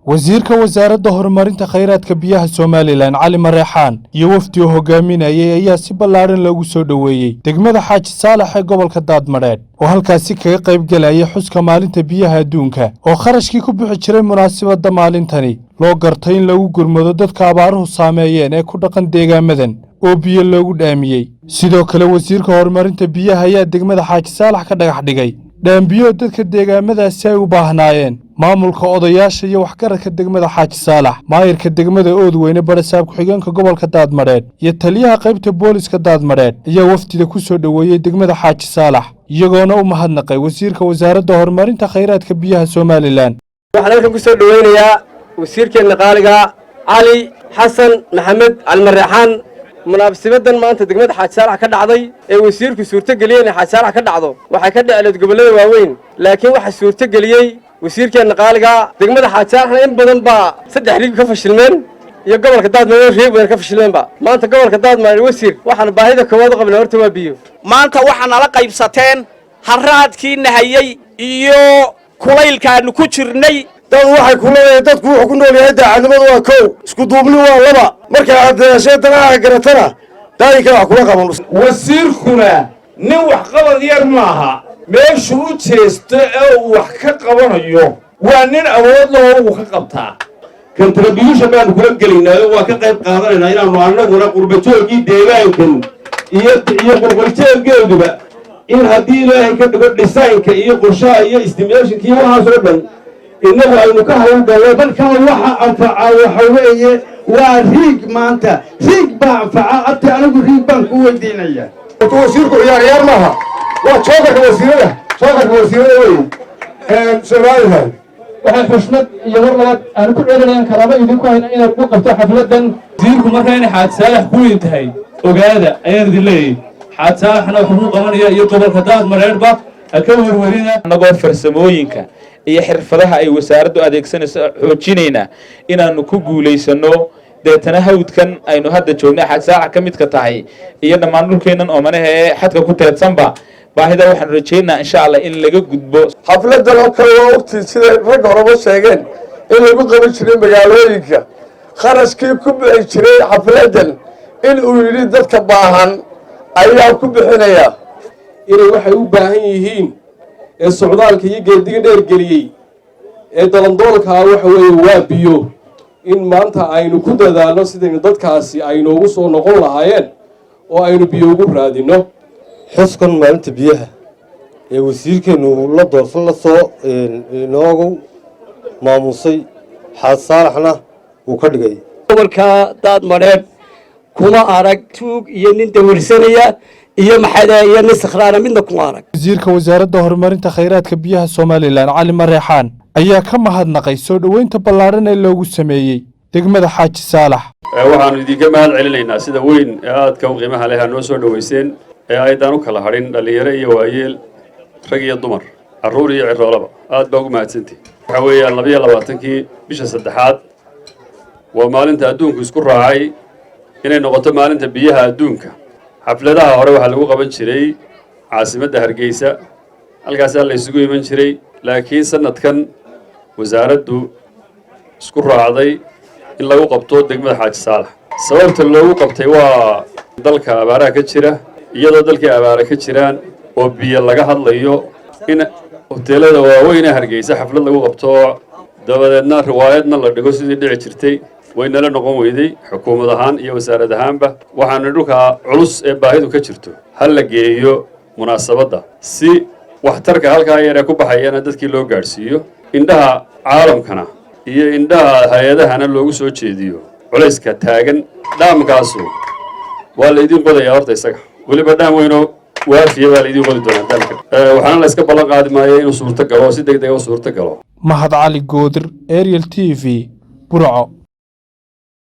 wasiirka wasaaradda horumarinta kheyraadka biyaha Soomaaliland Cali Mareexaan iyo wafdi uu hogaaminayay ayaa si ballaaran loogu soo dhaweeyay degmada Xaaji Saalax ee gobolka Daadmareed oo halkaasi kaga qayb galaya xuska maalinta biyaha adduunka oo kharashkii ku bixi jiray munaasabadda maalintani loo gartay in lagu gurmado dadka abaaruhu saameeyeen ee ku dhaqan deegaamadan oo biyo loogu dhaamiyay sidoo kale wasiirka horumarinta biyaha ayaa degmada Xaaji Saalax ka dhagax dhigay dhaambiyo dadka deegaamadaasi ay u baahnaayeen maamulka odayaasha iyo waxgaradka degmada Xaaji Saalax maayirka degmada Oodweyne barasaab ku-xigeenka gobolka Daadmareed iyo taliyaha qaybta booliska Daadmareed ayaa wafdida ku soo dhaweeyay degmada Xaaji Saalax iyagoona u mahadnaqay wasiirka wasaaradda horumarinta kheyraadka biyaha Soomaaliland waxaan ku soo dhaweynayaa wasiirkeena qaaliga Cali Xasan Maxamed Cali Mareexaan munaasabadan maanta degmada Xaaji Saalax ka dhacday ee wasiirku suurto galiyay in Xaaji Saalax ka dhacdo waxa ka dhacay gobolada waaweyn laakiin waxa suurto galiyay wasiirkeena qaaliga degmada Xaaji Saalax in badan ba saddex riig ka fashilmeen iyo gobolka Daadmareed riig badan ka fashilmeen ba maanta gobolka Daadmareed wasiir waxaan baahida koowaad u qabnaa horta waa biyo maanta waxaan ala qaybsateen harraadkii nahayay iyo kulaylkaan ku jirnay dad waxay ku leeyahay dadku wuxuu ku nool yahay daacadnimadu waa kow isku duubni waa laba marka aad sheedana garatana daayinka wax kula qaban wasiirkuna nin wax qabad yar maaha meeshu u jeesto ee uu wax ka qabanayo waa nin awood leh oo uu ka qabtaa contribution baan kula gelinaa waa ka qayb qaadanaynaa inaanu annaguna qurbajoogii deegaankan iyo qurbajooggeeduba in haddii ilaahay ka dhigo designka iyo qorshaha iyo estimationka iyo waxaas oo dhan innagu aynu ka hawlgallo dalkan waxa anfaca waxa weeye waa riig maanta riig baa anfaca ati anigu riig baan ku weydiinaya wasiirku ciyaar maaha waa joogarka wasiirada wey Soomaaliland waxay xushmad iyo war labaad aan ku celinayaan kalaaba idinku hayna inaad ku qabto xafladan wasiirku marka inay Xaaji Saalax ku intahay ogaada ayaan idin leeyahay Xaaji Saalaxna wuxuu qabanaya iyo gobolka Daadmareedba ka warwarina anagoo farsamooyinka iyo xirfadaha ay wasaaraddu adeegsanayso xoojinayna inaanu ku guuleysano deetana hawdkan aynu hadda joognaa Xaaji Saalax ka mid ka tahay iyo dhammaan dhulkeenan oo manaha ee xadka ku teedsanba baahida waxaan rajaynaynaa insha Allah in laga gudbo xafladan oo kale waa waqti sida rag horeba sheegeen in lagu qaban jiray magaalooyinka kharashkii ku bixi jiray xafladan in uu yiri dadka baahan ayaa ku bixinaya inay waxay u baahan yihiin ee socdaalka iyo geediga dheer geliyay ee dalandoolka waxa weeye waa biyo in maanta aynu ku dadaalno sidaynu dadkaasi aynu ugu soo noqon lahaayeen oo aynu biyo ugu raadino xuskan maalinta biyaha ee wasiirkeenu la doorsan la soo inoogu maamusay Xaaji Saalaxna uu ka dhigay gobolka Daadmareed kuma arag tuug iyo nin dawirsanaya iyo maxada iyo niskhraana midna kuma arag wasiirka wasaaradda horumarinta kheyraadka biyaha Soomaaliland Cali Mareexaan ayaa ka mahadnaqay soo dhaweynta ballaaran ee loogu sameeyay degmada Xaaji Saalax waxaanu idinka mahad celinaynaa sida weyn ee aadka u qiimaha leh noo soo dhaweyseen ee aydan u kala hadhin dhalinyaro iyo waayeel rag iyo dumar carruur iyo ciroolaba aad baa ugu mahadsantihiin waxa weeyaan 22kii bisha saddexaad waa maalinta adduunku isku raacay inay noqoto maalinta biyaha adduunka xafladaha hore waxa lagu qaban jiray caasimadda Hargeysa halkaas la isugu iman jiray laakiin sanadkan wasaaraddu isku raacday in lagu qabto degmada Xaaji Saalax sababta loogu qabtay waa dalka abaaraha ka jira iyadoo dalkii abaara ka jiraan oo biyo laga hadlayo in hoteelada waaweyn ee Hargeysa xaflad lagu qabto dabadeedna riwaayadna la dhigo sidii dhici jirtay wayna la noqon weyday xukuumad ahaan iyo wasaarad ahaanba waxaana dhulka culus ee baahidu ka jirto hal la geeyo munaasabadda si waxtarka halkaa yar ee ku baxayana dadkii loo gaarsiiyo indhaha caalamkana iyo indhaha hay'adahana loogu soo jeediyo culayska taagan dhaamkaasu waa la idin qodayaa horta isaga waliba dhaam weyno waafiya baa la idin qodi doonaa dalka waxaana la iska ballan qaadi maayo inuu suurto galo si degdeg ah u suurto galo Mahad Cali Goodir Ariel TV Burco